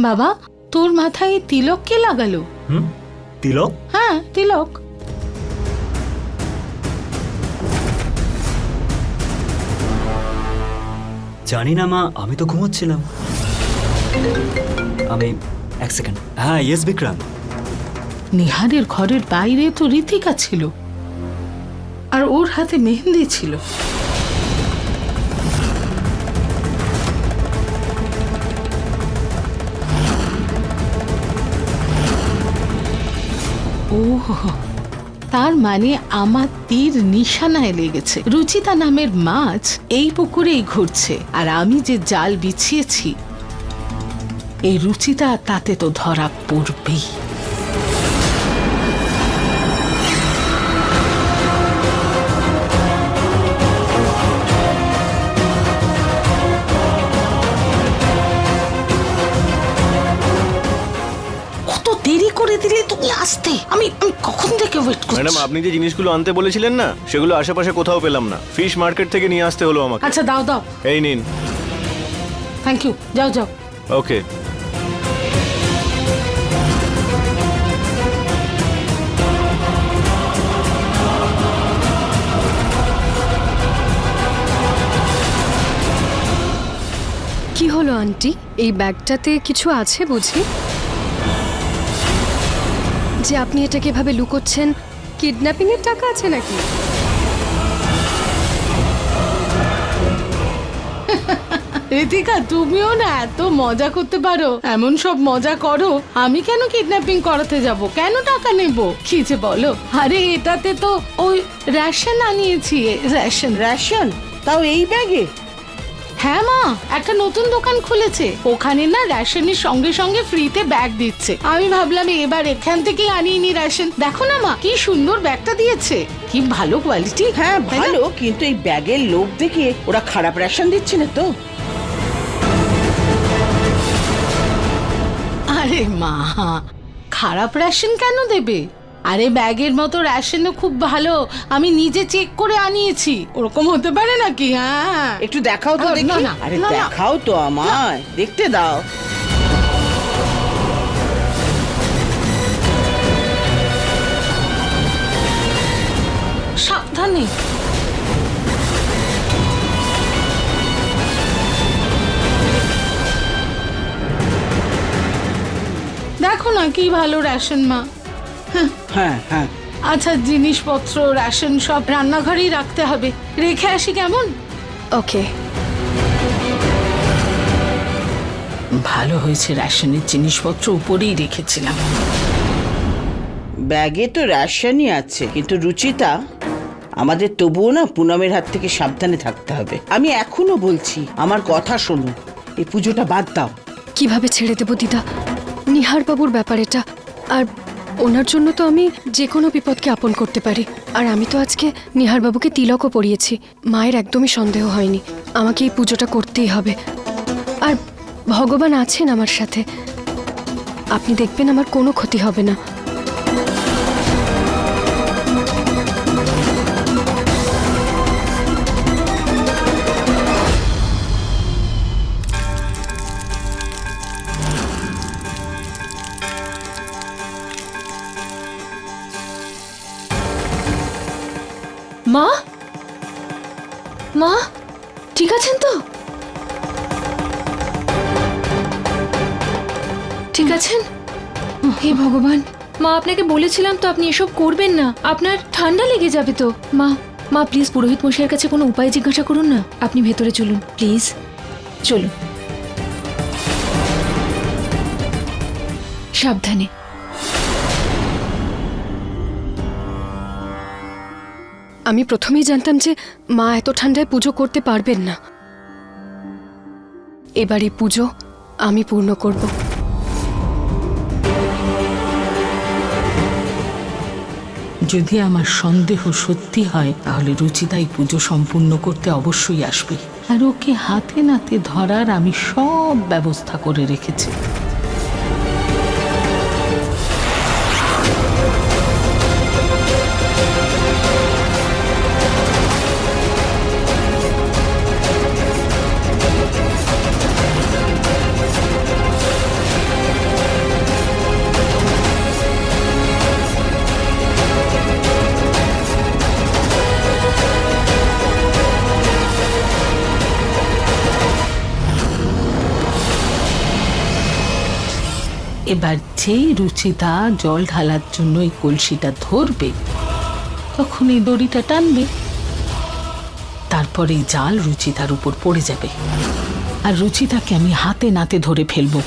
বাবা, তোর মাথায় তিলক কে লাগালো? তিলক? হ্যাঁ, তিলক। জানি না মা, আমি তো ঘুমোচ্ছিলাম। আমি এক সেকেন্ড। হ্যাঁ, ইয়েস বিক্রম। নিহারের ঘরের বাইরে তো ঋতিকা ছিল, আর ওর হাতে মেহেন্দি ছিল। ওহ, তার মানে আমার তীর নিশানায় লেগেছে। রুচিতা নামের মাছ এই পুকুরেই ঘুরছে, আর আমি যে জাল বিছিয়েছি এই রুচিতা তাতে তো ধরা পড়বেই। দেরি করে দিলে তুমি আসতে, আমি কখন থেকে ওয়েট করছি। ম্যাডাম, আপনি যে জিনিসগুলো আনতে বলেছিলেন না, সেগুলো আশেপাশে কোথাও পেলাম না। ফিশ মার্কেট থেকে নিয়ে আসতে হলো আমাকে। আচ্ছা, দাও দাও। এই নিন। থ্যাংক ইউ, যাও যাও। ওকে। কি হলো আন্টি, এই ব্যাগটাতে কিছু আছে বুঝি? যে আপনি এটাকে এভাবে লুকোচ্ছেন, কিডন্যাপিং এর টাকা আছে নাকি? ঋতিকা, তুমিও না এত মজা করতে পারো, এমন সব মজা করো। আমি কেন কিডন্যাপিং করাতে যাব? কেন টাকা নেব? কি যে বলো। আরে এটাতে তো ওই রেশন আনিয়েছি। Ration ration? তাও এই ব্যাগে? হ্যাঁ মা, একটা নতুন দোকান খুলেছে, ওখানে না রেশনের সঙ্গে সঙ্গে ফ্রিতে ব্যাগ দিচ্ছে। আমি ভাবলাম এবার এখান থেকেই আনিয়ে নি রেশন। দেখো না মা, কি সুন্দর ব্যাগটা দিয়েছে, কি ভালো কোয়ালিটি। হ্যাঁ ভালো, কিন্তু এই ব্যাগের লোভ দেখে ওরা খারাপ রেশন দিচ্ছে না তো? আরে মা, খারাপ রেশন কেন দেবে? আরে ব্যাগের মতো রেশনও খুব ভালো, আমি নিজে চেক করে আনিয়েছি। ওরকম হতে পারে নাকি? হ্যাঁ, একটু দেখাও তো দেখি। আরে দেখাও তো আমায়, দেখতে দাও। সাবধানে। দেখো না কি ভালো রেশন মা। হ্যাঁ হ্যাঁ। আচ্ছা, জিনিসপত্র রেশন সব রান্নাঘরেই রাখতে হবে, রেখে আসি কেমন? ওকে। ভালো হয়েছে, রেশনের জিনিসপত্র উপরেই রেখেছিলাম। ব্যাগে তো রেশনই আছে, কিন্তু রুচিতা, আমাদের তবুও না পুনমের হাত থেকে সাবধানে থাকতে হবে। আমি এখনো বলছি, আমার কথা শোনো, এই পুজোটা বাদ দাও। কিভাবে ছেড়ে দেব দিদা? নিহার বাবুর ব্যাপার এটা, আর ওনার জন্য তো আমি যে কোনো বিপদকে আপন করতে পারি। আর আমি তো আজকে নিহার বাবুকে তিলকও পরিয়েছি, মায়ের একদমই সন্দেহ হয়নি। আমাকে এই পুজোটা করতেই হবে, আর ভগবান আছেন আমার সাথে। আপনি দেখবেন আমার কোনো ক্ষতি হবে না। মা, মা ঠিক আছেন তো? ঠিক আছেন? হে ভগবান, মা আপনাকে বলেছিলাম তো আপনি এসব করবেন না, আপনার ঠান্ডা লেগে যাবে তো। মা, মা প্লিজ পুরোহিত মশাইয়ের কাছে কোনো উপায় জিজ্ঞাসা করুন না। আপনি ভেতরে চলুন প্লিজ, চলুন সাবধানে। আমি প্রথমেই জানতাম যে মা এত ঠান্ডায় পুজো করতে পারবেন না। এবার এই পুজো আমি পূর্ণ করব। যদি আমার সন্দেহ সত্যি হয়, তাহলে রুচিতাই পুজো সম্পূর্ণ করতে অবশ্যই আসবে, আর ওকে হাতে নাতে ধরার আমি সব ব্যবস্থা করে রেখেছি। এবার যেই রুচিতা জল ঢালার জন্য এই কলসিটা ধরবে তখন এই দড়িটা টানবে, তারপর এই জাল রুচিতার উপর পড়ে যাবে আর রুচিতাকে আমি হাতে নাতে ধরে ফেলবো।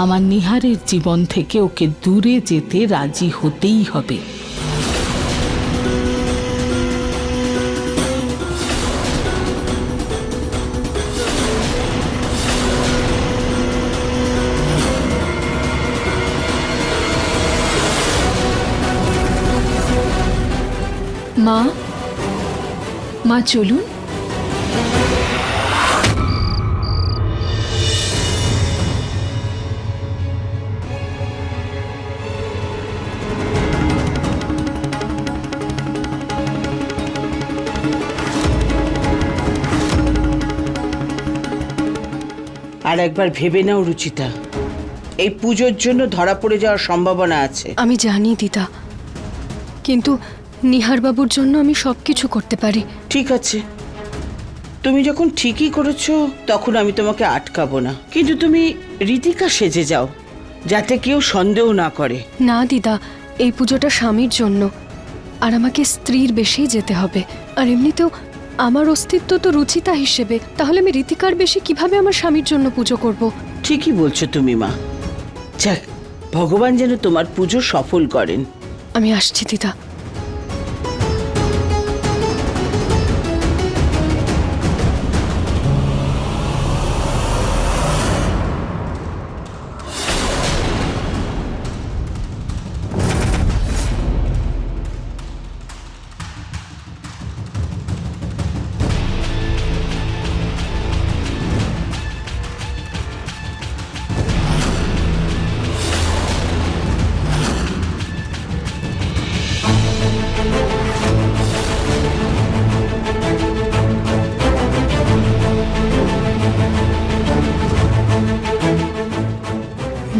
আমার নিহারের জীবন থেকে ওকে দূরে যেতে রাজি হতেই হবে। মা, মা চলুন। আর একবার ভেবে নাও রুচিতা, এই পুজোর জন্য ধরা পড়ে যাওয়ার সম্ভাবনা আছে। আমি জানি দিদা, কিন্তু নিহারবাবুর জন্য আমি সবকিছু করতে পারি। ঠিক আছে, তুমি যখন ঠিকই করেছো তখন আমি তোমাকে আটকাবো না, কিন্তু তুমি রীতিকা সেজে যাও যাতে কেউ সন্দেহ না করে। না দিদা, এই পুজোটা স্বামীর জন্য, আর আমাকে স্ত্রীর বেশি যেতে হবে। আর এমনিতেও আমার অস্তিত্ব তো রুচিতা হিসেবে, তাহলে আমি রীতিকার বেশি কিভাবে আমার স্বামীর জন্য পুজো করব? ঠিকই বলছো তুমি মা। যাক, ভগবান যেন তোমার পুজো সফল করেন। আমি আসছি দিদা।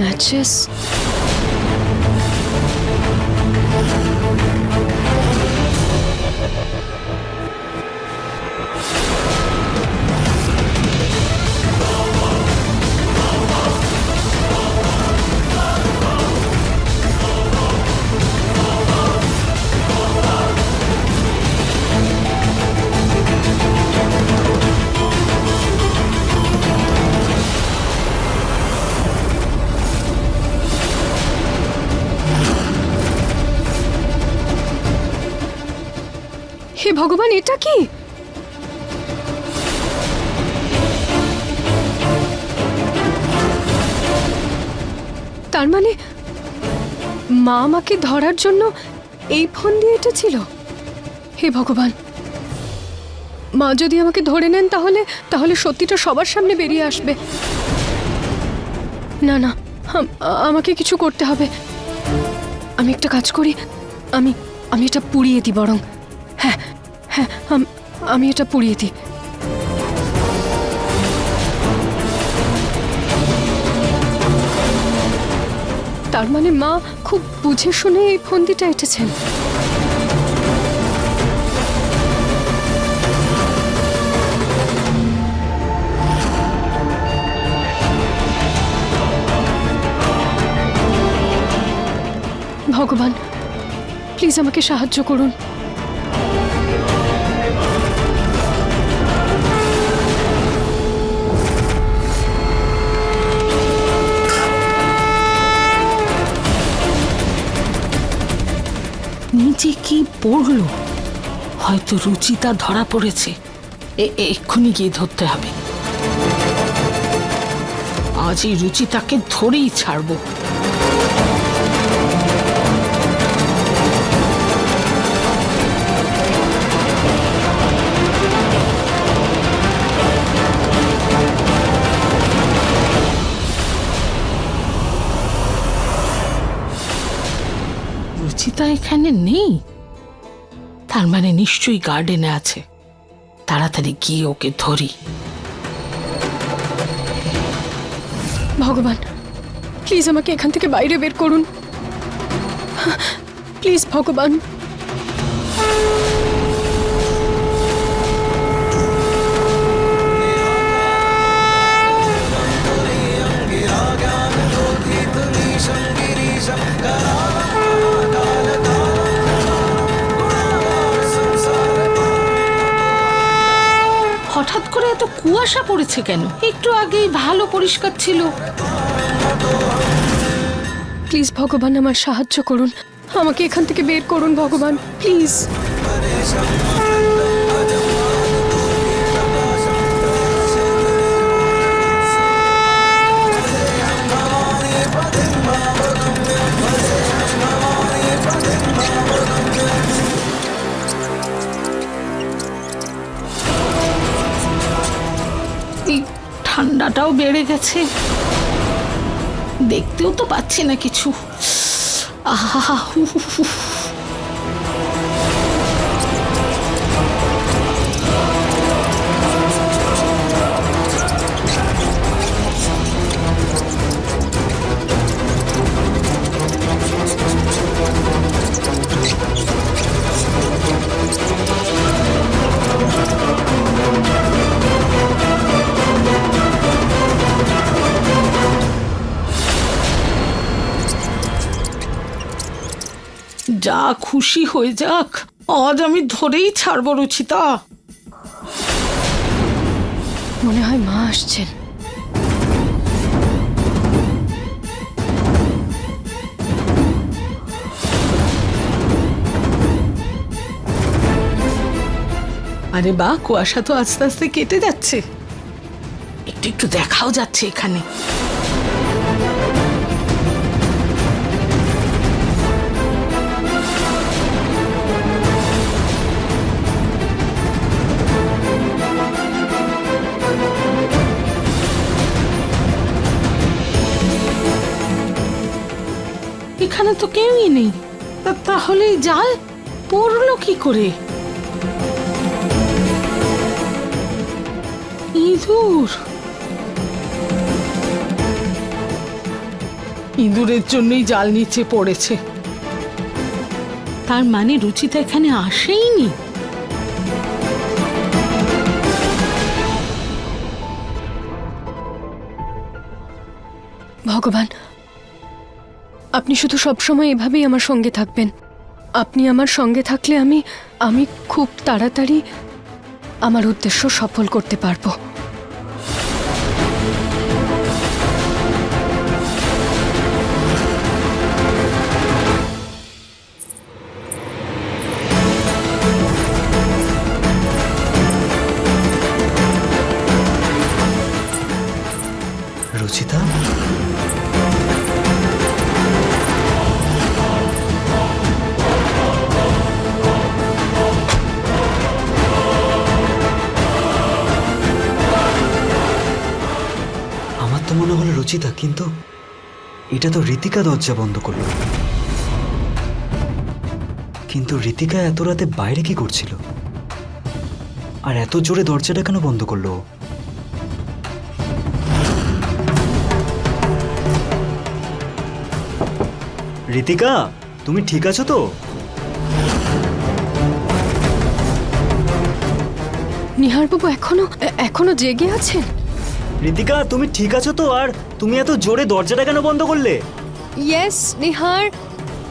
ম্যাচেস, হে ভগবান, এটা কি? তার মানে মা আমাকে ধরার জন্য এই ফোন দিয়ে এটা ছিল। হে ভগবান, মা যদি আমাকে ধরে নেন তাহলে তাহলে সত্যিটা সবার সামনে বেরিয়ে আসবে। না না, আমাকে কিছু করতে হবে। আমি একটা কাজ করি, আমি আমি এটা পুড়িয়ে দিই বরং। হ্যাঁ হ্যাঁ, আমি এটা পুড়িয়ে দিই। তার মানে মা খুব বুঝে শুনে এই ফন্দিটা এঁটেছেন। ভগবান, প্লিজ আমাকে সাহায্য করুন। নিচে কি পড়লো? হয়তো রুচিতা ধরা পড়েছে। এক্ষুনি গিয়ে ধরতে হবে। আজই রুচিতাকে ধরেই ছাড়বো। রুচিতা এখানে নেই, তার মানে নিশ্চয়ই গার্ডেনে আছে। তাড়াতাড়ি গিয়ে ওকে ধরি। ভগবান, প্লিজ আমাকে এখান থেকে বাইরে বের করুন। প্লিজ ভগবান। এত কুয়াশা পড়েছে কেন? একটু আগেই ভালো পরিষ্কার ছিল। প্লিজ ভগবান আমার সাহায্য করুন, আমাকে এখান থেকে বের করুন ভগবান, প্লিজ। এই ঠান্ডাটাও বেড়ে গেছে, দেখতেও তো পাচ্ছি না কিছু। আহা, উফ, উফ, উফ। যা খুশি হয়ে যাক, আজ আমি ধরেই ছাড়বো রুচিতা। মনে হয় মা আসছেন। আরে বাহ, কুয়াশা তো আস্তে আস্তে কেটে যাচ্ছে, একটু একটু দেখাও যাচ্ছে এখানে। এখানে তো কেউই নেই, তাহলে এই জাল পড়লো কি করে? ইঁদুর, ইঁদুরের জন্যই জাল নিচে পড়েছে। তার মানে রুচিতা এখানে আসেইনি। ভগবান, আপনি শুধু সবসময় এভাবেই আমার সঙ্গে থাকবেন। আপনি আমার সঙ্গে থাকলে আমি খুব তাড়াতাড়ি আমার উদ্দেশ্য সফল করতে পারবো। রুচিতা, আমার তো মনে হলো রুচিতা, কিন্তু এটা তো ঋতিকা দরজা বন্ধ করলো। কিন্তু ঋতিকা এত রাতে বাইরে কি করছিল, আর এত জোরে দরজাটা কেন বন্ধ করলো? ঋতিকা, তুমি ঠিক আছো তো? নিহারবাবু এখনো জেগে আছেন? ঋতিকা, তুমি ঠিক আছো তো? আর তুমি এত জোরে দরজাটা কেন বন্ধ করলে? ইয়েস নিহার,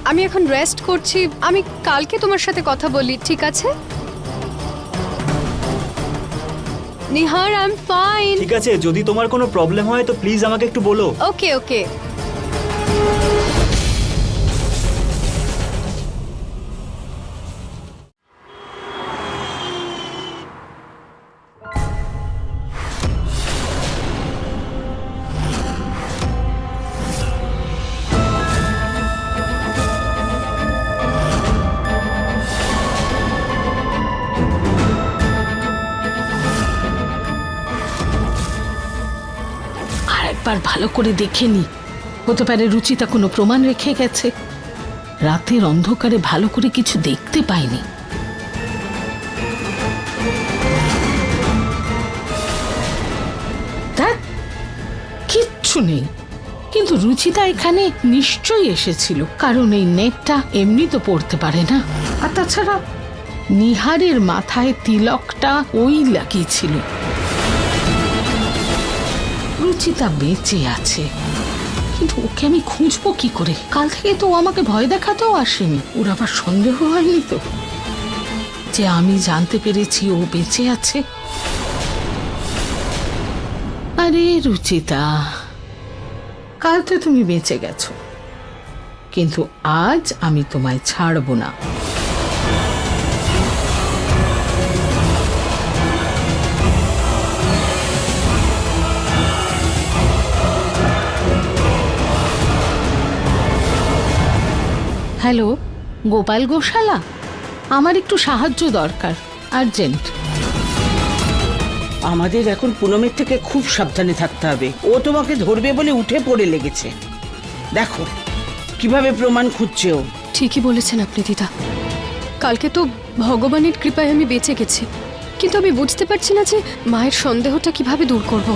আমি এখন রেস্ট করছি। আমি কালকে তোমার সাথে কথা বলি, ঠিক আছে? Nihar, I am fine. ঠিক আছে, যদি তোমার কোনো প্রবলেম হয় তো প্লিজ আমাকে একটু বলো। ওকে ওকে। একবার ভালো করে দেখে নি, হতে পারে রুচিতা কোনো প্রমাণ রেখে গেছে। রাতের অন্ধকারে ভালো করে কিছু দেখতে পাইনি। কিচ্ছু নেই, কিন্তু রুচিতা এখানে নিশ্চয়ই এসেছিল, কারণ এই নেটটা এমনি তো পড়তে পারে না। আর তাছাড়া নিহারের মাথায় তিলকটা ওই লাগিয়েছিল। রুচিতা বেঁচে আছে, কিন্তু ওকে আমি খুঁজবো কি করে? কাল থেকে তো ও আমাকে ভয় দেখাতেও আসেনি। ওর আবার সন্দেহ হয়নি তো যে আমি জানতে পেরেছি ও বেঁচে আছে? আরে রুচিতা, কাল তো তুমি বেঁচে গেছো, কিন্তু আজ আমি তোমায় ছাড়বো না। হ্যালো, গোপাল গোশালা, আমার একটু সাহায্য দরকার, আর্জেন্ট। আমাদের এখন পুনমের থেকে খুব সাবধানে থাকতে হবে। ও তোমাকে ধরবে বলে উঠে পড়ে লেগেছে। দেখো কিভাবে প্রমাণ খুঁজছে ও। ঠিকই বলেছেন আপনি দিদা, কালকে তো ভগবানের কৃপায় আমি বেঁচে গেছি, কিন্তু আমি বুঝতে পারছি না যে মায়ের সন্দেহটা কিভাবে দূর করব।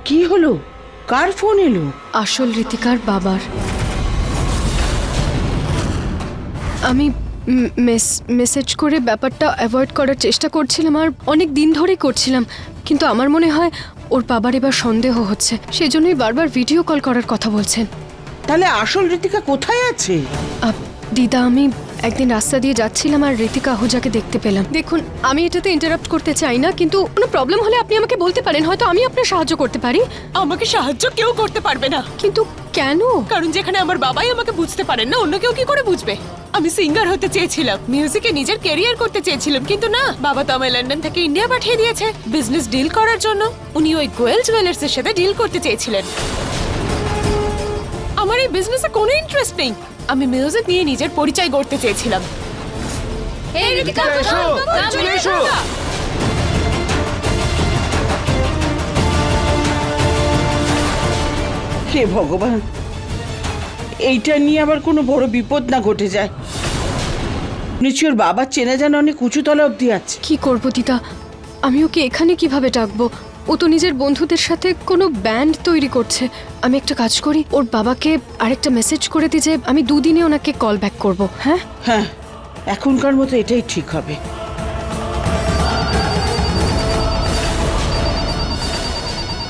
কি হলো? কার ফোন এলো? আসল ঋতিকার বাবার। আমি মেসেজ করে ব্যাপারটা অ্যাভয়েড করার চেষ্টা করছিলাম, আর অনেক দিন ধরেই করছিলাম, কিন্তু আমার মনে হয় ওর বাবার এবার সন্দেহ হচ্ছে, সেজন্যই বারবার ভিডিও কল করার কথা বলছেন। তাহলে আসল ঋতিকা কোথায় আছে? দিদা, আমি একদিন রাস্তা দিয়ে যাচ্ছিলাম আর ঋতিকা আহুজাকে দেখতে পেলাম। দেখুন, আমি এটাতে ইন্টারাপ্ট করতে চাই না, কিন্তু কোনো প্রবলেম হলে আপনি আমাকে বলতে পারেন, হয়তো আমি আপনার সাহায্য করতে পারি। আমাকে সাহায্য কেউ করতে পারবে না, কিন্তু কেন? কারণ যেখানে আমার বাবাই আমাকে বুঝতে পারেন না, অন্য কেউ কি করে বুঝবে? আমি সিঙ্গার হতে চেয়েছিলাম, মিউজিকে নিজের ক্যারিয়ার করতে চেয়েছিলাম, কিন্তু না, বাবা তো আমায় লন্ডন থেকে ইন্ডিয়া পাঠিয়ে দিয়েছে বিজনেস ডিল করার জন্য। উনি ওই গোয়েল জুয়েলার্সের সাথে ডিল করতে চেয়েছিলেন। আমার এই বিজনেসে কোনো ইন্টারেস্ট নেই, আমি মিউজিক নিয়ে নিজের পরিচয় গড়তে চেয়েছিলাম। হে ভগবান, এইটা নিয়ে আবার কোনো বড় বিপদ না ঘটে যায়। নিশ্চয় ওর বাবার চেনা জানা অনেক উঁচুতলা অব্দি আছে। কি করব দিদা, আমি ওকে এখানে কিভাবে ডাকবো? ও তো নিজের বন্ধুদের সাথে কোনো ব্যান্ড তৈরি করছে। আমি একটা কাজ করি, ওর বাবাকে আরেকটা মেসেজ করে দিই যে আমি দুদিনে ওনাকে কল ব্যাক করব। হ্যাঁ হ্যাঁ, এখনকার মতো এটাই ঠিক হবে।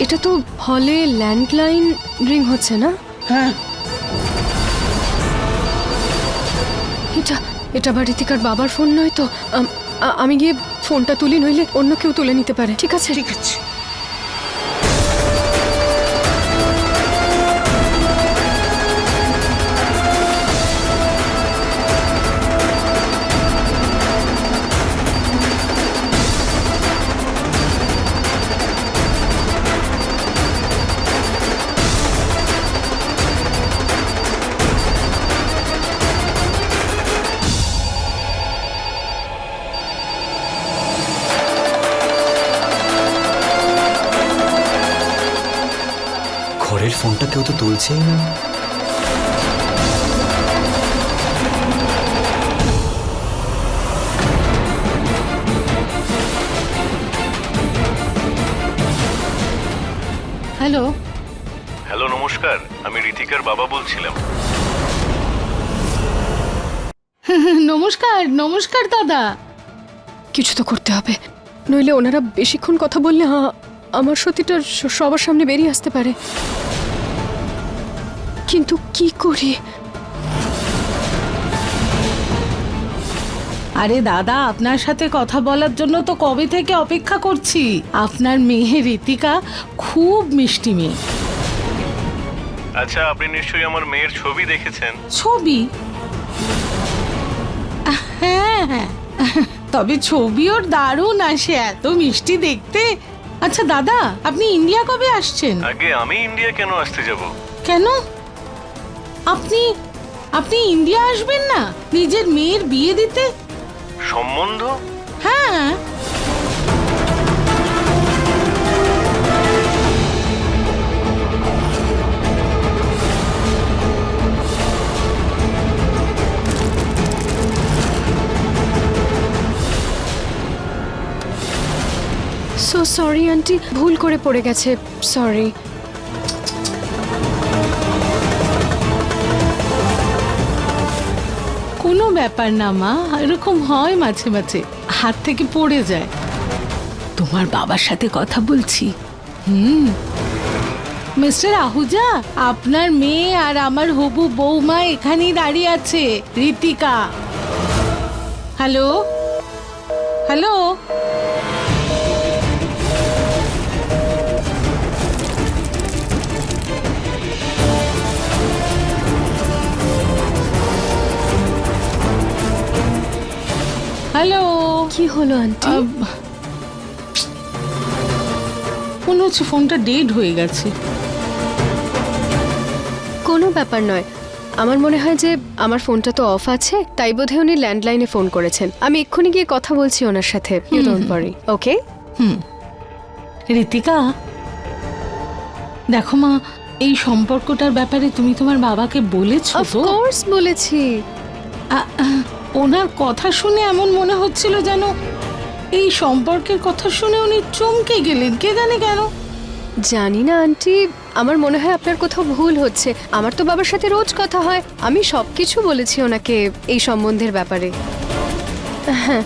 এটা তো হলে ল্যান্ডলাইন রিং হচ্ছে না? হ্যাঁ, এটা আবার ঋতিকার বাবার ফোন নয় তো? আমি গিয়ে ফোনটা তুলি, নইলে অন্য কেউ তুলে নিতে পারে। ঠিক আছে ঠিক আছে। ঘরের ফোনটা কেউ তো তুলছেই না। হ্যালো। হ্যালো, নমস্কার, আমি ঋতিকার বাবা বলছিলাম। নমস্কার, নমস্কার দাদা। কিছু তো করতে হবে, নইলে ওনারা বেশিক্ষণ কথা বললে আমার সত্যিটা সবার সামনে বেরিয়ে আসতে পারে। কিন্তু কি করি? আরে দাদা, আপনার সাথে কথা বলার জন্য তো কবে থেকে অপেক্ষা করছি। আপনার মেয়ে ঋতিকা খুব মিষ্টি মেয়ে। আচ্ছা, আপনি নিশ্চয়ই আমার মেয়ের ছবি দেখেছেন। ছবি? হ্যাঁ হ্যাঁ, তবে ছবি ওর দারুণ আসে, এত মিষ্টি দেখতে। আচ্ছা দাদা, আপনি ইন্ডিয়া কবে আসছেন? আগে আমি ইন্ডিয়া কেন আসতে যাব? কেন? আপনি আপনি ইন্ডিয়া আসবেন না নিজের মেয়ের বিয়ে দিতে? সম্বন্ধ? হ্যাঁ। সো সরি আন্টি, ভুল করে পড়ে গেছে, সরি। কোনো ব্যাপার না মা, এরকম হয় মাঝে মাঝে, হাত থেকে পড়ে যায়। তোমার বাবার সাথে কথা বলছি। মিস্টার আহুজা, আপনার মেয়ে আর আমার হবু বৌমা এখানেই দাঁড়িয়ে আছে। ঋতিকা। Hello hello, hello. কি হলো আন্টি? মনে হচ্ছে ফোনটা ডেড হয়ে গেছে। কোনো ব্যাপার নয়, আমার মনে হয় যে আমার ফোনটা তো অফ আছে, তাই বোধহয় উনি ল্যান্ডলাইনে ফোন করেছেন। আমি এক্ষুনি গিয়ে কথা বলছি ওনার সাথে। ইউ ডোন্ট ওয়ারি, ওকে? ঋতিকা, দেখো মা, এই সম্পর্কটার ব্যাপারে তুমি তোমার বাবাকে বলেছো অফ তো? কোর্স বলেছি। ওনার কথা শুনে এমন মনে হচ্ছিল যেন এই সম্পর্কের কথা শুনে উনি চমকে গেলেন, কে জানে কেন। জানি না আন্টি, আমার মনে হয় আপনার কোথাও ভুল হচ্ছে। আমার তো বাবার সাথে রোজ কথা হয়, আমি সবকিছু বলেছি ওনাকে এই সম্বন্ধের ব্যাপারে। হ্যাঁ,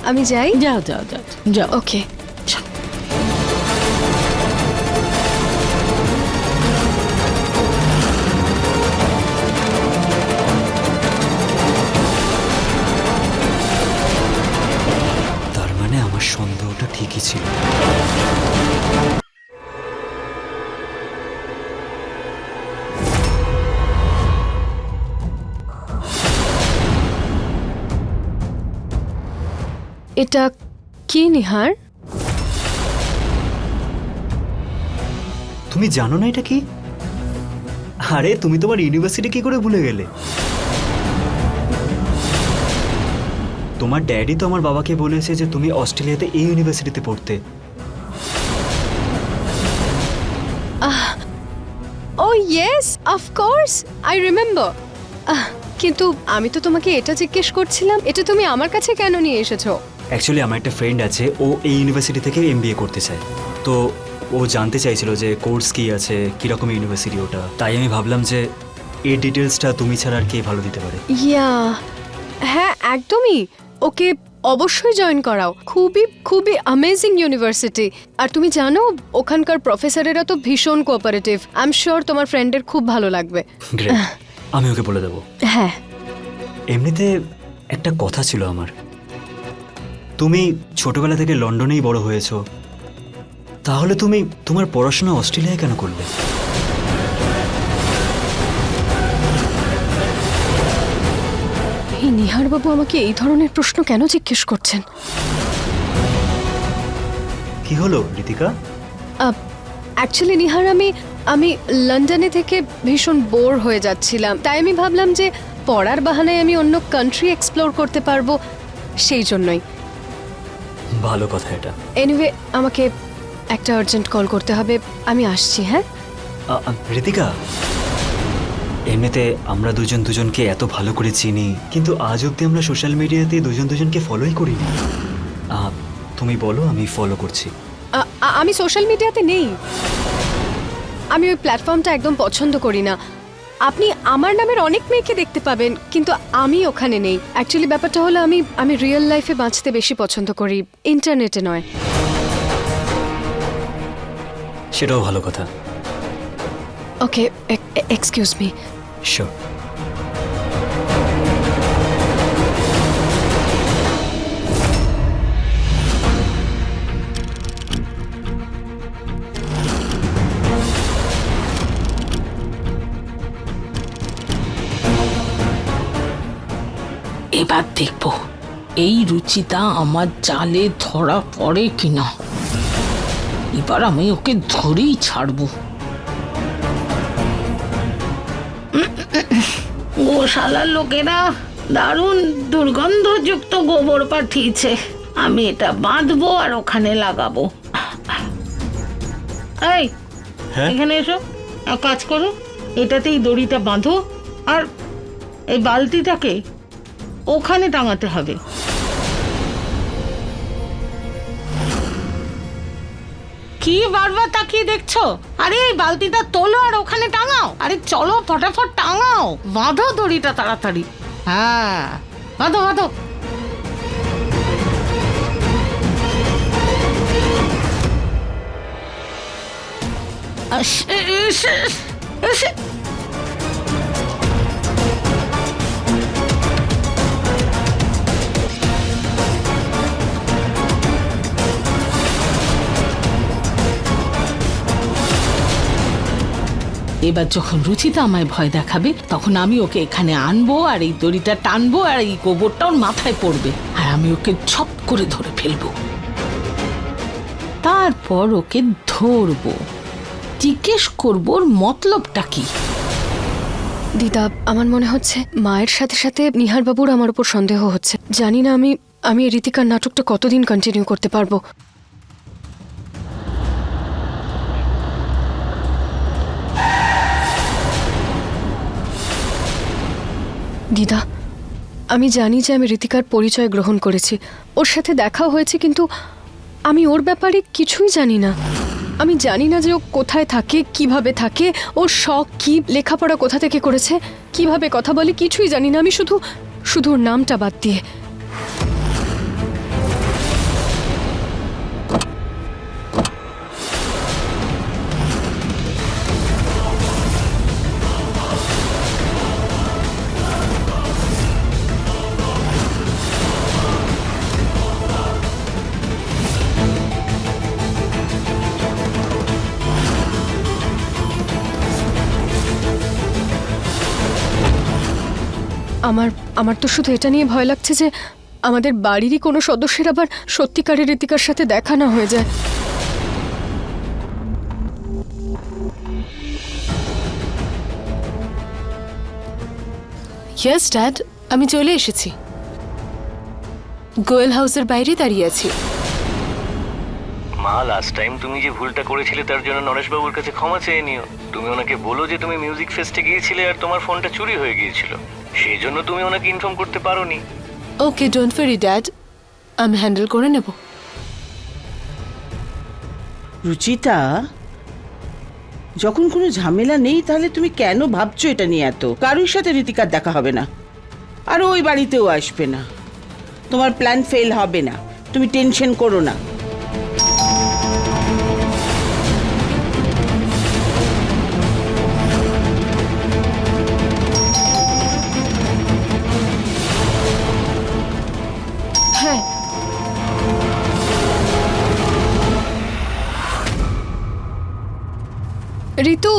আমি যাই। যাও যাও যাও যাও। ওকে। তার মানে আমার সন্দেহটা ঠিকই ছিল। এটা কি নিহার? তুমি জানো না এটা কি? আরে তুমি তোমার ইউনিভার্সিটি কি করে ভুলে গেলে? তোমার ড্যাডি তো আমার বাবাকে বলেছে যে তুমি অস্ট্রেলিয়াতে এই ইউনিভার্সিটিতে পড়তে। ও ইয়েস, অফকোর্স, আই রিমেম্বার। কিন্তু আমি তো তোমাকে এটা জিজ্ঞেস করছিলাম, এটা তুমি আমার কাছে কেন নিয়ে এসেছো? অ্যাকচুয়ালি আমার একটা ফ্রেন্ড আছে, ও এই ইউনিভার্সিটি থেকে এমবিএ করতে চায়। তো ও জানতে চাইছিল যে কোর্স কি আছে, কীরকম ইউনিভার্সিটি ওটা। তাই আমি ভাবলাম যে এই ডিটেলসটা তুমি ছাড়া আর কে ভালো দিতে পারে। ইয়া, হ্যাঁ একদমই, ওকে অবশ্যই জয়েন করাও। খুবই খুবই অ্যামেজিং ইউনিভার্সিটি। আর তুমি জানো ওখানকার প্রফেসরেরা তো ভীষণ কোঅপারেটিভ। আই এম শিওর তোমার ফ্রেন্ডের খুব ভালো লাগবে। গ্রেট, আমি ওকে বলে দেবো। হ্যাঁ। এমনিতে একটা কথা ছিল আমার। তুমি ছোটবেলা থেকে লন্ডনেই বড় হয়েছো, তাহলে তুমি তোমার পড়াশোনা অস্ট্রেলিয়ায় কেন করলে? এই নিহার বাবু আমাকে এই ধরনের প্রশ্ন কেন জিজ্ঞেস করছেন? কি হলো ঋতিকা? অ্যাকচুয়ালি নিহার, আমি লন্ডনে থেকে ভীষণ বোর হয়ে যাচ্ছিলাম, তাই আমি ভাবলাম যে পড়ার বাহানায় আমি অন্য কান্ট্রি এক্সপ্লোর করতে পারবো, সেই জন্যই। ভালো কথা এটা। এনিওয়ে, আমাকে একটা আর্জেন্ট কল করতে হবে, আমি আসছি। হ্যাঁ ঋতিকা, এমনিতে আমরা দুজন দুজনকে এত ভালো করে চিনি, কিন্তু আজ অবধি আমরা সোশ্যাল মিডিয়াতে দুজন দুজনকে ফলোই করিনি। তুমি বলো, আমি ফলো করছি। আমি সোশ্যাল মিডিয়াতে নেই, আমি ওই প্ল্যাটফর্মটা একদম পছন্দ করি না। আপনি আমার নামের অনেক মেয়েকে দেখতে পাবেন, কিন্তু আমি ওখানে নেই। অ্যাকচুয়ালি ব্যাপারটা হলো আমি রিয়েল লাইফে বাঁচতে বেশি পছন্দ করি, ইন্টারনেটে নয়। সেটাও ভালো কথা। ওকে, এক্সকিউজ মি। শিওর। এবার দেখবো এই রুচিতা আমার জালে ধরা পড়ে কিনা। এবার আমি ওকে ধরেই ছাড়বো। গোশালার লোকেরা দারুণ দুর্গন্ধযুক্ত গোবর পাঠিয়েছে। আমি এটা বাঁধবো আর ওখানে লাগাবো। এই, এখানে এসো, এক কাজ করো, এটাতেই দড়িটা বাঁধো আর এই বালতিটাকে ওখানে টাঙাতে হবে। কি বারবার তাকিয়ে দেখছো? আরে এই বালতিটা তোলো আর ওখানে টাঙাও। আরে চলো ফটাফট টাঙাও, বাঁধো দড়িটা তাড়াতাড়ি। হ্যাঁ, বাঁধো বাঁধো। এবার যখন রুচিতা আমায় ভয় দেখাবে তখন আমি ওকে এখানে আনবো আর এই দড়িটা টানবো আর এই গোবরটা ওর মাথায় পড়বে আর আমি ওকে ঝপ করে ধরে ফেলবো। তারপর ওকে ধরবো, জিজ্ঞেস করবো ওর মতলবটা কি। দিদা, আমার মনে হচ্ছে মায়ের সাথে সাথে নিহার বাবুর আমার উপর সন্দেহ হচ্ছে। জানি না আমি এই রীতিকার নাটকটা কতদিন কন্টিনিউ করতে পারবো। দিদা, আমি জানি যে আমি রীতিকার পরিচয় গ্রহণ করেছি, ওর সাথে দেখাও হয়েছে, কিন্তু আমি ওর ব্যাপারে কিছুই জানি না। আমি জানি না যে ও কোথায় থাকে, কিভাবে থাকে, ওর শখ কি, লেখাপড়া কোথা থেকে করেছে, কিভাবে কথা বলে, কিছুই জানি না। আমি শুধু ওর নামটা বাদ দিয়ে। আমার তো শুধু এটা নিয়ে ভয় লাগছে যে আমাদের বাড়িরই কোনো সদস্যের আবার সত্যিকারের রীতিকার সাথে দেখা না হয়ে যায়। ইয়েস ড্যাড, আমি চলে এসেছি। গোয়েল হাউসের বাইরে দাঁড়িয়ে আছি। মা, লাস্ট টাইম তুমি যে ভুলটা করেছিলে তার জন্য নরেশবাবুর কাছে ক্ষমা চেয়ে নিও। তুমি ওনাকে বলো যে তুমি মিউজিক ফেস্টে গিয়েছিলে আর তোমার ফোনটা চুরি হয়ে গিয়েছিল, সেই জন্য তুমি ওনাকে ইনফর্ম করতে পারোনি। ওকে, ডোন্ট ওয়ারি ড্যাড, আমি হ্যান্ডেল করে নেব। রুচিতা, যখন কোনো ঝামেলা নেই তাহলে তুমি কেন ভাবছো এটা নিয়ে এত? কারোর সাথে রীতিকার দেখা হবে না, আর ওই বাড়িতেও আসবে না। তোমার প্ল্যান ফেল হবে না, তুমি টেনশন করো না। হ্যাঁ, ঋতু,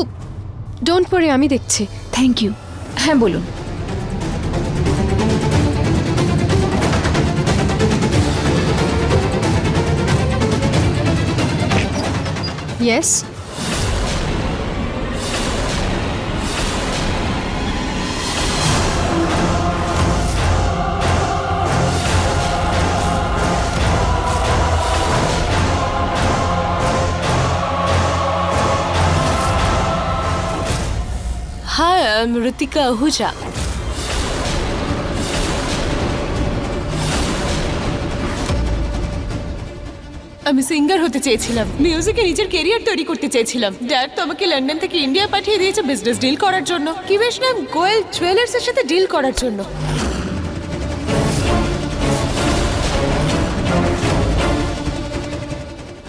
ডোন্ট ওয়ারি, আমি দেখছি। Thank you. হ্যাঁ, বলুন। Yes, hi, I am Ritika Ahuja. আমি সিঙ্গার হতে চেয়েছিলাম, মিউজিকে নিজের কেরিয়ার তৈরি করতে চেয়েছিলাম। ড্যাড তো আমাকে লন্ডন থেকে ইন্ডিয়া পাঠিয়ে দিয়েছে বিজনেস ডিল করার জন্য, কি বেশ নাম গোয়েল জুয়েলার্স এর সাথে ডিল করার জন্য।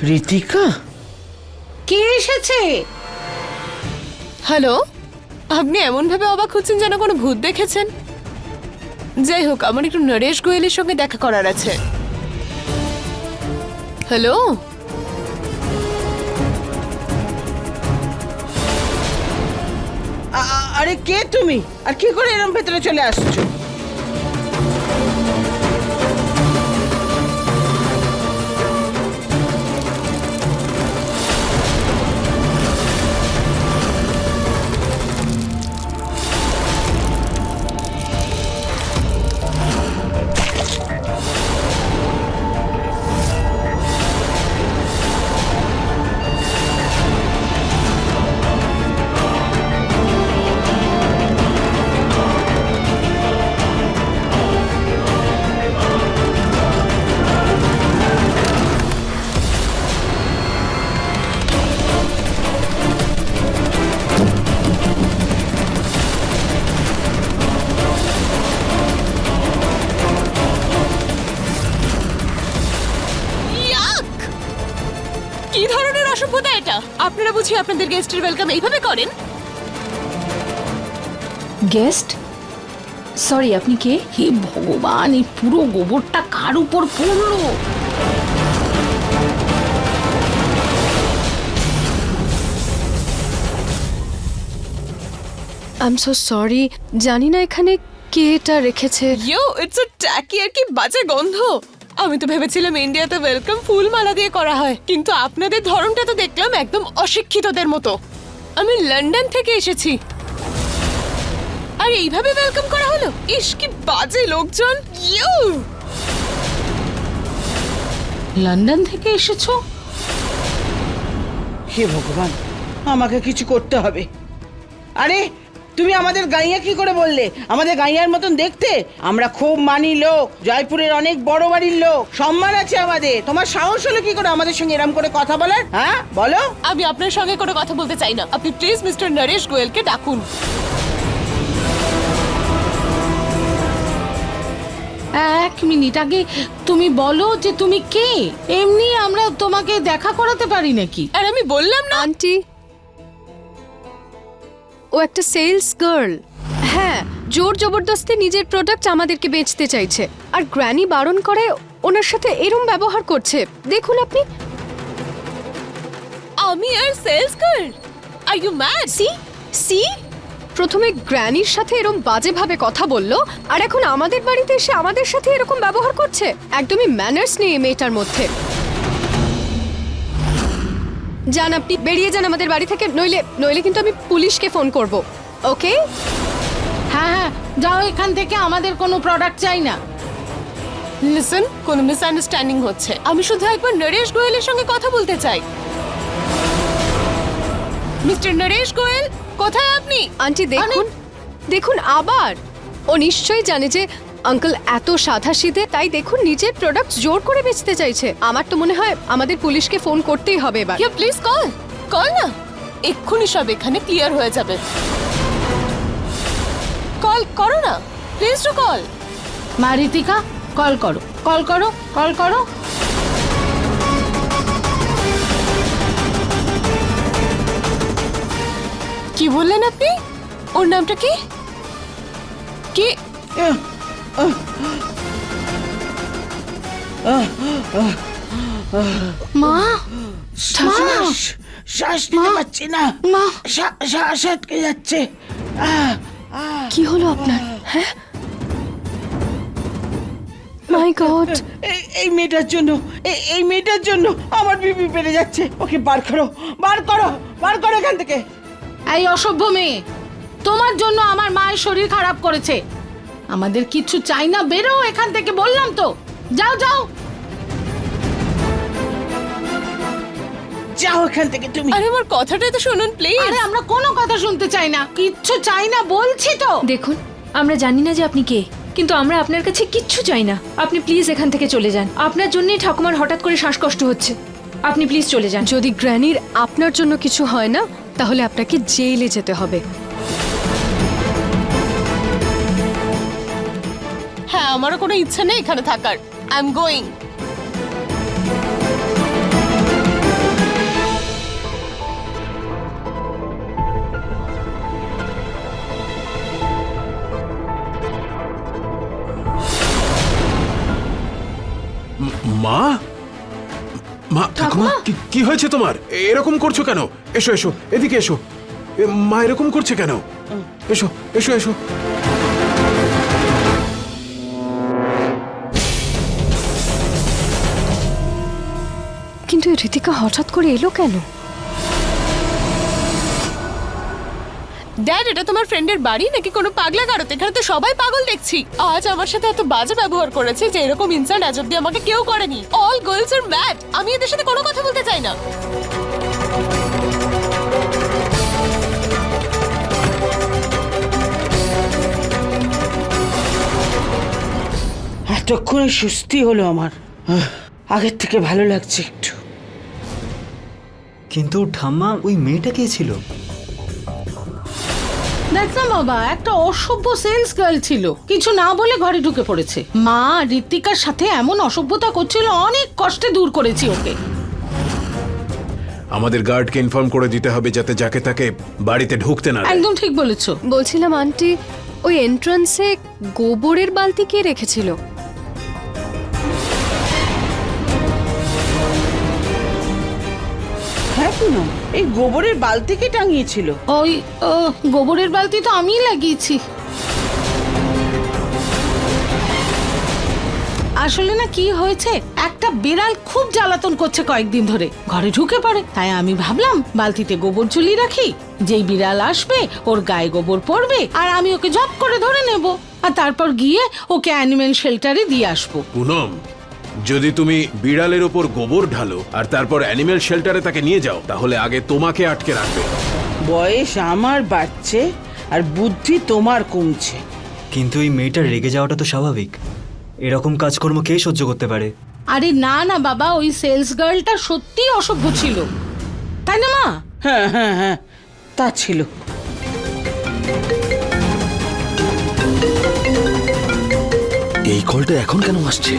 রীতিকা, কে এসেছে? হ্যালো, আপনি এমন ভাবে অবাক হচ্ছেন যেন কোনো ভূত দেখেছেন। যাই হোক, আমার একটু নরেশ গোয়েলের সঙ্গে দেখা করার আছে। হ্যালো, আরে কে তুমি, আর কি করে এরম ভেতরে চলে আসছো? কি ধরনের অসভ্যতা এটা? আপনারা বুঝি আপনাদের গেস্টের ওয়েলকাম এইভাবে করেন? গেস্ট? সরি, আপনি কে? হে ভগবান, এই পুরো গোবরটা কার উপর পড়লো? আই এম সো সরি, জানি না এখানে কে এটা রেখেছে। ইয়ো, ইটস আ ট্যাকি আর কি বাজে গন্ধ। আমি তো ভেবেছিলাম ইন্ডিয়াতে ওয়েলকাম ফুল মালা দিয়ে করা হয়, কিন্তু আপনাদের ধরনটা তো দেখলাম একদম অশিক্ষিতদের মতো। আমি লন্ডন থেকে এসেছি আর এইভাবে ওয়েলকাম করা হলো? ইস, কি বাজে লোকজন। ইউ, লন্ডন থেকে এসেছো? হে ভগবান, আমাকে কিছু করতে হবে। আরে তুমি আমাদের গাইয়া কি করে বললে? আমাদের গাইয়ার মতন দেখতে? আমরা খুব মানি লোক, জয়পুরের অনেক বড় বাড়ির লোক, সম্মান আছে আমাদের। তোমার সাহস হলো কি করে আমাদের সঙ্গে এরম করে কথা বলার? হ্যাঁ বলো। আমি আপনার সঙ্গে কোনো কথা বলতে চাই না। আপনি প্লিজ মিস্টার নরেশ গোয়েলকে ডাকুন। এক মিনিট আগে তুমি বলো যে তুমি কে। এমনি আমরা তোমাকে দেখা করাতে পারি নাকি? আর আমি বললাম না। আন্টি, ও একটা সেলস গার্ল। হ্যাঁ, জোর জবরদস্তি নিজের প্রোডাক্ট আমাদেরকে বেচতে চাইছে, আর গ্র্যানি বারণ করে ওনার সাথে এরম ব্যবহার করছে। দেখুন আপনি। আমি আর sales girl? Are you mad? See প্রথমে গ্র্যানির সাথে এরকম বাজেভাবে কথা বললো, আর এখন আমাদের বাড়িতে এসে আমাদের সাথে এরকম ব্যবহার করছে। একদমই ম্যানার্স নেই এই মেয়েটার মধ্যে। যান, আপনি বেরিয়ে যান আমাদের বাড়ি থেকে, নইলে কিন্তু আমি পুলিশকে ফোন করব। ওকে? হ্যাঁ হ্যাঁ, যাও এখান থেকে, আমাদের কোনো প্রোডাক্ট চাই না। লিসেন, কোনো মিসআন্ডারস্ট্যান্ডিং হচ্ছে। আমি শুধু একবার নরেশ গোয়েলের সঙ্গে কথা বলতে চাই। মিস্টার নরেশ গোয়েল, কোথায় আপনি? আন্টি দেখুন আবার। ও নিশ্চয়ই জানে যে আঙ্কেল এত সাধাসিধে, তাই দেখুন নিজের প্রোডাক্ট জোর করে বেচতে চাইছে। আমার তো মনে হয় আমাদের পুলিশকে ফোন করতেই হবে এবার। ইয়া প্লিজ কল না, এক্ষুনি সব এখানে ক্লিয়ার হয়ে যাবে। কল করো না, প্লিজ টু কল। মা ঋতিকা, কল করো, কল করো, কল করো। কি বললেন আপনি? ওর নামটা কি? কি? মা, শ্বাস নিতে পারছি না, মা, শ্বাস আটকে যাচ্ছে। কি হলো আপনার? হ্যাঁ, মাই গড, এই মেয়েটার জন্য, এই মেয়েটার জন্য আমার বিপি বেড়ে যাচ্ছে। ওকে বার করো এখান থেকে। এই অসভ্য মেয়ে, তোমার জন্য আমার মায়ের শরীর খারাপ করেছে। আমাদের কিছু চাই না, বেরো এখান থেকে বললাম তো। যাও যাও। যাও এখান থেকে তুমি। আরে আমার কথাটা তো শুনুন প্লিজ। আরে আমরা কোনো কথা শুনতে চাই না, কিচ্ছু চাই না বলছি তো। দেখুন, আমরা জানি না যে আপনি কে, কিন্তু আমরা আপনার কাছে কিচ্ছু চাই না। আপনি প্লিজ এখান থেকে চলে যান। আপনার জন্যই ঠাকুমার হঠাৎ করে শ্বাসকষ্ট হচ্ছে। আপনি প্লিজ চলে যান। যদি গ্র্যানির আপনার জন্য কিছু হয় না, তাহলে আপনাকে জেলে যেতে হবে। হ্যাঁ, আমারও কোনো ইচ্ছা নেই এখানে থাকার। I am going. মা, ঠাকুমা, কি হয়েছে তোমার? এরকম করছো কেন? এসো এসো, এদিকে এসো। মা এরকম করছে কেন? এসো এসো এসো। কিন্তু ঋতিকা হঠাৎ করে এলো কেন? ড্যাড, এটা তোমার ফ্রেন্ডের বাড়ি নাকি কোনো পাগলা গারদ? এখানে তো সবাই পাগল দেখছি। আজ আমার সাথে এত বাজে ব্যবহার করেছে যে এরকম ইনসাল্ট আজ অব্দি আমাকে কেউ করেনি। অল গার্লস আর ম্যাড। আমি এদের সাথে কোনো কথা বলতে চাই না। এতক্ষণে সুস্থি হলো আমার। আগের থেকে ভালো লাগছে একটু। কিন্তু ঠাম্মা, ওই মেয়েটা কে ছিল? দেখ না বাবা, একটা অসভ্য সেলস গার্ল ছিল, কিছু না বলে ঘরে ঢুকে পড়েছে। মা ঋতিকার সাথে এমন অসভ্যতা করছিল, অনেক কষ্টে দূর করেছি ওকে। আমাদের গার্ডকে ইনফর্ম করে দিতে হবে যাতে যাকে তাকে বাড়িতে ঢুকতে না দেয়। একদম ঠিক বলেছো। বলছিলাম আন্টি, ওই এন্ট্রান্সে গোবরের বালতি কে রেখেছিল? হ্যাঁ পুনম, এই গোবরের বালতিকে টাঙিয়েছিল। ওই গোবরের বালতি তো আমিই লাগিয়েছি। আসলে না কি হয়েছে, একটা বিড়াল খুব জ্বালাতন করছে কয়েকদিন ধরে, ঘরে ঢুকে পড়ে। তাই আমি ভাবলাম বালতিতে গোবর ঝুলিয়ে রাখি, যেই বিড়াল আসবে ওর গায়ে গোবর পড়বে আর আমি ওকে ঝপ করে ধরে নেব, আর তারপর গিয়ে ওকে অ্যানিমেল শেল্টারে দিয়ে আসবো। পুনম, যদি তুমি বিড়ালের ওপর গোবর ঢালো আর তারপর অ্যানিমেল শেল্টারে তাকে নিয়ে যাও, তাহলে আগে তোমাকে আটকে রাখবে। বয়স আমার বাড়ছে আর বুদ্ধি তোমার কমছে। কিন্তু এই মেয়েটার রেগে যাওয়াটা তো স্বাভাবিক। এরকম কাজকর্ম কে সহ্য করতে পারে? আরে না না বাবা, ওই সেলস গার্লটা সত্যিই অসভ্য ছিল, তাই না মা? হ্যাঁ হ্যাঁ হ্যাঁ, তা ছিল। এই কলটা এখন কেন আসছে?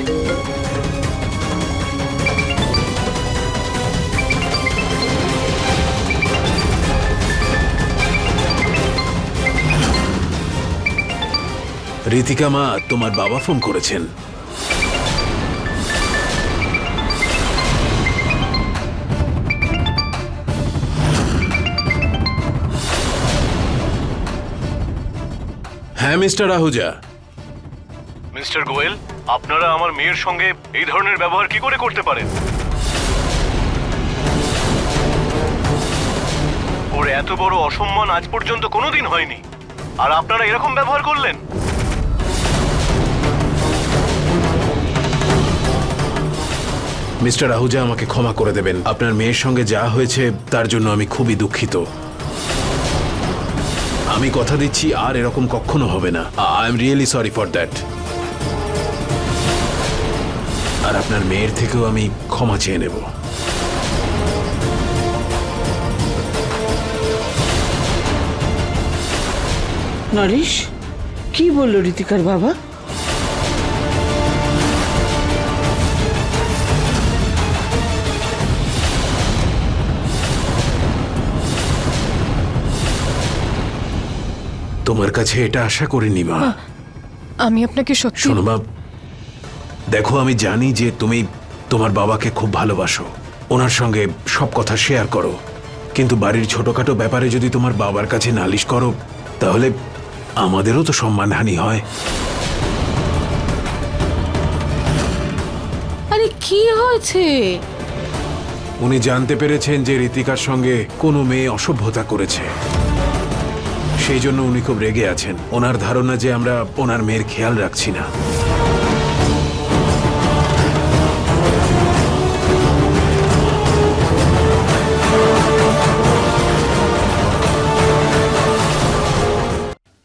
ঋতিকা মা, তোমার বাবা ফোন করেছেন। হ্যাঁ মিস্টার আহুজা। মিস্টার গোয়েল, আপনারা আমার মেয়ের সঙ্গে এই ধরনের ব্যবহার কি করে করতে পারেন? ওর এত বড় অসম্মান আজ পর্যন্ত কোনোদিন হয়নি, আর আপনারা এরকম ব্যবহার করলেন। মিস্টার আহুজা, আমাকে ক্ষমা করে দেবেন। আপনার মেয়ের সঙ্গে যা হয়েছে তার জন্য আমি খুবই দুঃখিত। আমি কথা দিচ্ছি আর এরকম কখনো হবে না। I am really sorry for that. আর আপনার মেয়ের থেকেও আমি ক্ষমা চেয়ে নেব। নরেশ, কি বললো ঋতিকার বাবা? তোমার কাছে এটা আশা করিনি মা। আমি আপনাকে সত্যি শোনো মা, দেখো আমি জানি যে তুমি তোমার বাবাকে খুব ভালোবাসো, ওনার সঙ্গে সব কথা শেয়ার করো, কিন্তু বাড়ির ছোটখাটো ব্যাপারে যদি তোমার বাবার কাছে নালিশ করো তাহলে আমাদেরও তো সম্মানহানি হয়। আরে কি হয়েছে? উনি জানতে পেরেছেন যে ঋতিকার সঙ্গে কোনো মেয়ে অসভ্যতা করেছে, সেই জন্য উনি খুব রেগে আছেন। ওনার ধারণা যে আমরা ওনার মেয়ের খেয়াল রাখছি না।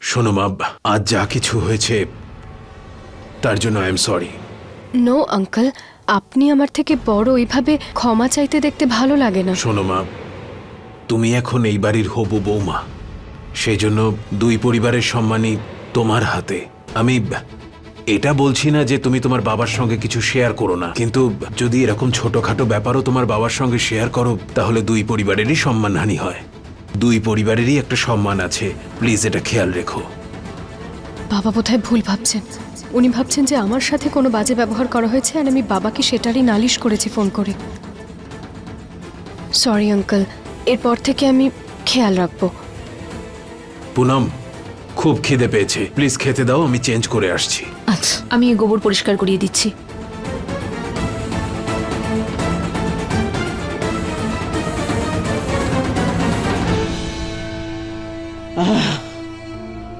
শোনো মা, আজ যা কিছু হয়েছে তার জন্য I am sorry. No uncle, আপনি আমার থেকে বড়, এইভাবে ক্ষমা চাইতে দেখতে ভালো লাগে না। শোনো মা, তুমি এখন এই বাড়ির হবু বৌমা, সেই জন্য দুই পরিবারের সম্মানই তোমার হাতে। আমি এটা বলছি না যে তুমি তোমার বাবার সঙ্গে কিছু শেয়ার করো না, কিন্তু যদি এরকম ছোটখাটো ব্যাপারও তোমার বাবার সঙ্গে শেয়ার করো তাহলে দুই পরিবারেরই সম্মানহানি হয়। দুই পরিবারেরই একটা সম্মান আছে, প্লিজ এটা খেয়াল রেখো। বাবা বোধহয় ভুল ভাবছেন। উনি ভাবছেন যে আমার সাথে কোনো বাজে ব্যবহার করা হয়েছে আর আমি বাবাকে সেটারই নালিশ করেছি ফোন করে। সরি আঙ্কেল, এরপর থেকে আমি খেয়াল রাখবো। পুনম, খুব খিদে পেয়েছে, প্লিজ খেতে দাও, আমি চেঞ্জ করে আসছি। আচ্ছা, আমি এই গোবর পরিষ্কার করিয়ে দিচ্ছি।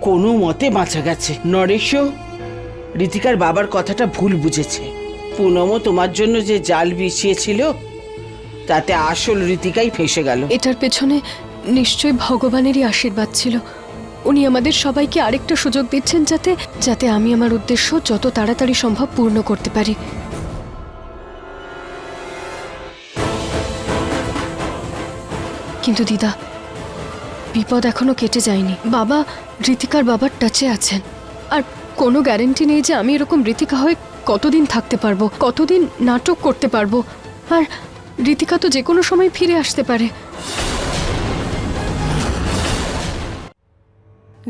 কোনো মতে বাঁচা গেছে। নরেশও ঋতিকার বাবার কথাটা ভুল বুঝেছে। পুনমও তোমার জন্য যে জাল বিছিয়েছিল তাতে আসল ঋতিকাই ফেঁসে গেল। এটার পেছনে নিশ্চয়ই ভগবানেরই আশীর্বাদ ছিল। উনি আমাদের সবাইকে আরেকটা সুযোগ দিচ্ছেন যাতে যাতে আমি আমার উদ্দেশ্য যত তাড়াতাড়ি সম্ভব পূর্ণ করতে পারি। কিন্তু দিদা, বিপদ এখনো কেটে যায়নি। বাবা ঋতিকার বাবার টাচে আছেন, আর কোনো গ্যারেন্টি নেই যে আমি এরকম ঋতিকা হয়ে কতদিন থাকতে পারবো, কতদিন নাটক করতে পারবো। আর ঋতিকা তো যে কোনো সময় ফিরে আসতে পারে।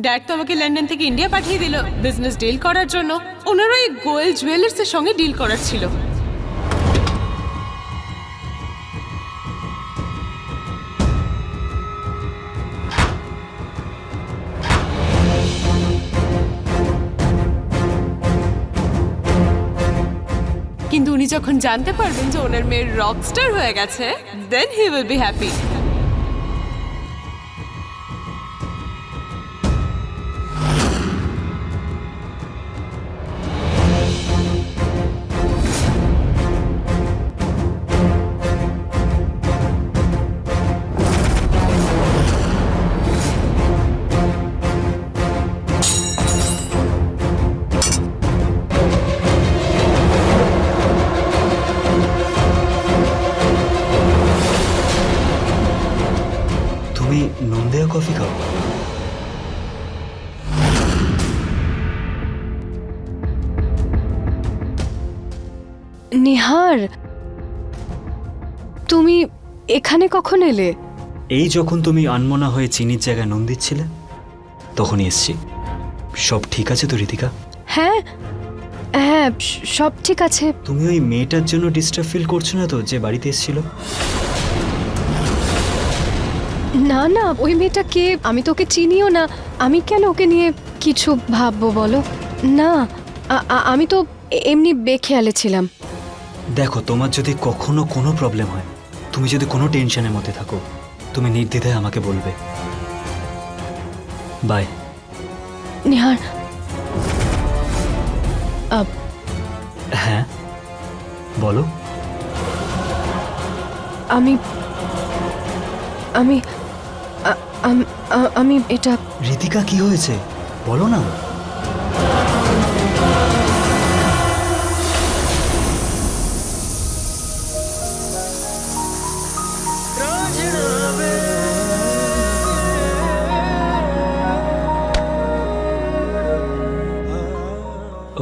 ড্যাড তো আমাকে লন্ডন থেকে ইন্ডিয়া পাঠিয়ে দিল বিজনেস ডিল করার জন্য। ওনারও এই গোয়েল জুয়েলার্সের সঙ্গে ডিল করার ছিল। কিন্তু উনি যখন জানতে পারবেন যে ওনার মেয়ের রকস্টার হয়ে গেছে, দেন হি উইল বি হ্যাপি। তুমি নুন দেওয়া কফি খাও? নিহার, তুমি এখানে কখন এলে? এই যখন তুমি আনমনা হয়ে চিনির জায়গায় নুন দিচ্ছিলে তখনই এসছি। সব ঠিক আছে তো ঋতিকা? হ্যাঁ হ্যাঁ, সব ঠিক আছে। তুমি ওই মেয়েটার জন্য ডিস্টার্ব ফিল করছো না তো যে বাড়িতে এসেছিল? না না, ওই মেয়েটা কে? আমি তো ওকে চিনিও না। আমি কেন ওকে নিয়ে কিছু ভাববো বলো? না, আমি তো এমনি বেখেয়ালে ছিলাম। দেখো, তোমার যদি কখনো কোনো প্রবলেম হয়, তুমি যদি কোনো টেনশনের মধ্যে থাকো, তুমি নির্দ্বিধায় আমাকে বলবে। বাই। নিহার, হ্যাঁ বলো। আমি আমি আমি এটা ঋতিকা, কি হয়েছে বলো না।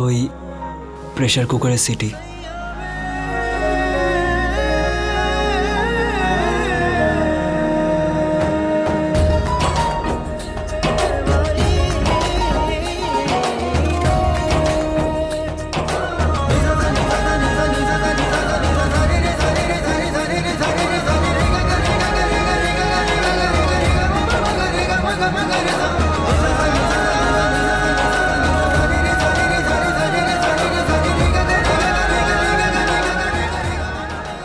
ওই প্রেসার কুকারের সিটি।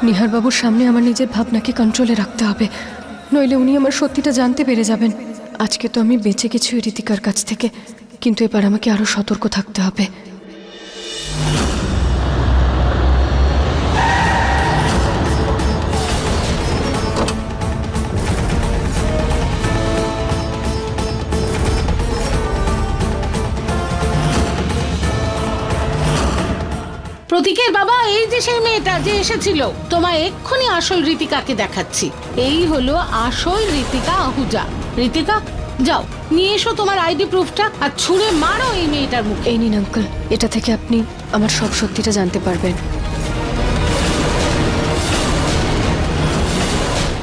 নিহারবাবুর সামনে আমার নিজের ভাবনাকে কন্ট্রোলে রাখতে হবে, নইলে উনি আমার সত্যিটা জানতে পেরে যাবেন। আজকে তো আমি বেঁচে গেছি ঋতিকার কাছ থেকে, কিন্তু এবার আমাকে আরো সতর্ক থাকতে হবে। প্রতীকের বাবা, এই যে সেই মেয়েটা যে এসেছিল, তোমায় এক্ষুনি আসল ঋতিকাকে দেখাচ্ছি। এই হলো আসল ঋতিকা আহুজা। ঋতিকা, যাও নিয়ে এসো তোমার আইডি প্রুফটা আর ছুঁড়ে মারো এই মেয়েটার মুখে। এই নিন আঙ্কেল, এটা থেকে আপনি আমার সব সত্যিটা জানতে পারবেন।